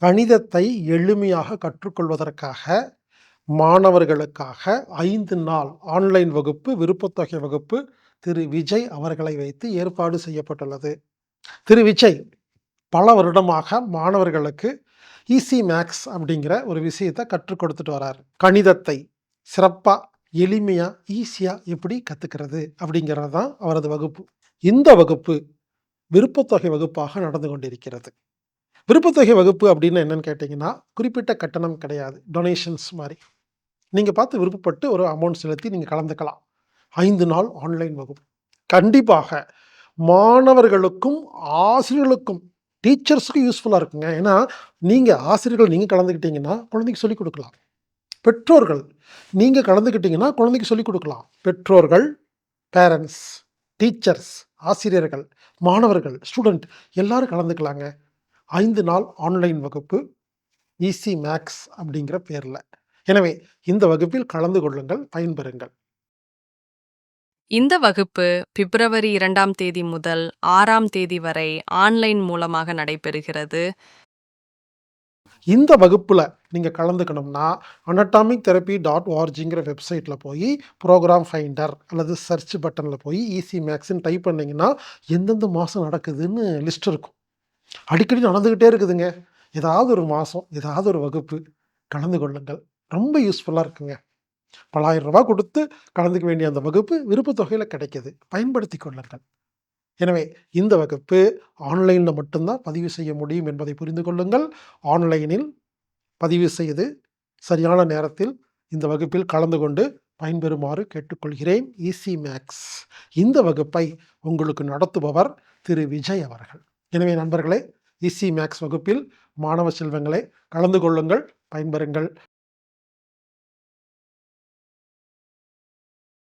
கணிதத்தை எளிமையாக கற்றுக்கொள்வதற்காக மாணவர்களுக்காக 5 நாள் ஆன்லைன் வகுப்பு, விருப்பத்தொகை வகுப்பு திரு விஜய் அவர்களை வைத்து ஏற்பாடு செய்யப்பட்டுள்ளது. திரு விஜய் பல வருடமாக மாணவர்களுக்கு ஈஸி மேக்ஸ் அப்படிங்கிற ஒரு விஷயத்தை கற்றுக் கொடுத்துட்டு வரார். கணிதத்தை சிறப்பா, எளிமையா, ஈஸியா எப்படி கத்துக்கிறது அப்படிங்கிறது தான் அவரது வகுப்பு. இந்த வகுப்பு விருப்பத்தொகை வகுப்பாக நடந்து கொண்டிருக்கிறது. விருப்பத்தொகை வகுப்பு அப்படின்னு என்னன்னு கேட்டிங்கன்னா, குறிப்பிட்ட கட்டணம் கிடையாது. டொனேஷன்ஸ் மாரி. நீங்க பார்த்து விருப்பப்பட்டு ஒரு அமௌண்ட் செலுத்தி நீங்க கலந்துக்கலாம். 5 நாள் ஆன்லைன் வகுப்பு. கண்டிப்பாக மாணவர்களுக்கும், ஆசிரியர்களுக்கும், டீச்சர்ஸ்க்கும் யூஸ்ஃபுல்லா இருக்குங்க. ஏன்னா, நீங்க ஆசிரியர்கள் நீங்க கலந்துக்கிட்டீங்கன்னா, குழந்தைக்கு சொல்லிக் குடுக்கலாம். பெற்றோர்கள் நீங்க கலந்துக்கிட்டீங்கன்னா, குழந்தைக்கு சொல்லிக் குடுக்கலாம். பெற்றோர்கள், பேரண்ட்ஸ், டீச்சர்ஸ், ஆசிரியர்கள், மாணவர்கள், ஸ்டூடண்ட் எல்லாரும் கலந்துக்கலாங்க. 5 நாள் ஆன்லைன் வகுப்பு ஈஸி மேக்ஸ் அப்படிங்கிற பேர்ல. எனவே இந்த வகுப்பில் கலந்து கொள்ளுங்கள், பயன்பெறுங்கள். இந்த வகுப்பு பிப்ரவரி 2ஆம் தேதி முதல் 6ஆம் தேதி வரை ஆன்லைன் மூலமாக நடைபெறுகிறது. இந்த வகுப்புல நீங்க கலந்துக்கணும்னா anatomictherapy.orgங்கிற வெப்சைட்ல போய் ப்ரோகிராம் ஃபைண்டர் அல்லது சர்ச் பட்டன்ல போய் ஈஸி மேக்ஸ்ன்னு டைப் பண்ணீங்கன்னா, எந்தெந்த மாசம் நடக்குதுன்னு லிஸ்ட் இருக்கும். அடிக்கடி நடந்துகிட்டே இருக்குதுங்க. ஏதாவது ஒரு மாசம், ஏதாவது ஒரு வகுப்பு கலந்து கொள்ளுங்கள். ரொம்ப யூஸ்ஃபுல்லா இருக்குங்க. பல ரூ. 1000 குடுத்து கலந்துக்க வேண்டிய அந்த வகுப்பு விருப்பத் தொகையில கிடைக்குது. பயன்படுத்திக் கொள்ளுங்கள். எனவே இந்த வகுப்பு ஆன்லைன்ல மட்டும் தான் பதிவு செய்ய முடியும் என்பதை புரிந்து கொள்ளுங்கள். ஆன்லைனில் பதிவு செய்து சரியான நேரத்தில் இந்த வகுப்பில் கலந்து கொண்டு பயன்பெறுமாறு கேட்டுக்கொள்கிறேன். ஈஸி மேக்ஸ் இந்த வகுப்பை உங்களுக்கு நடத்துபவர் திரு விஜய் அவர்கள். எனவே நண்பர்களே, ஈஸி மேக்ஸ் வகுப்பில் மாணவ செல்வங்களே கலந்து கொள்ளுங்கள், பயன்பெறுங்கள்.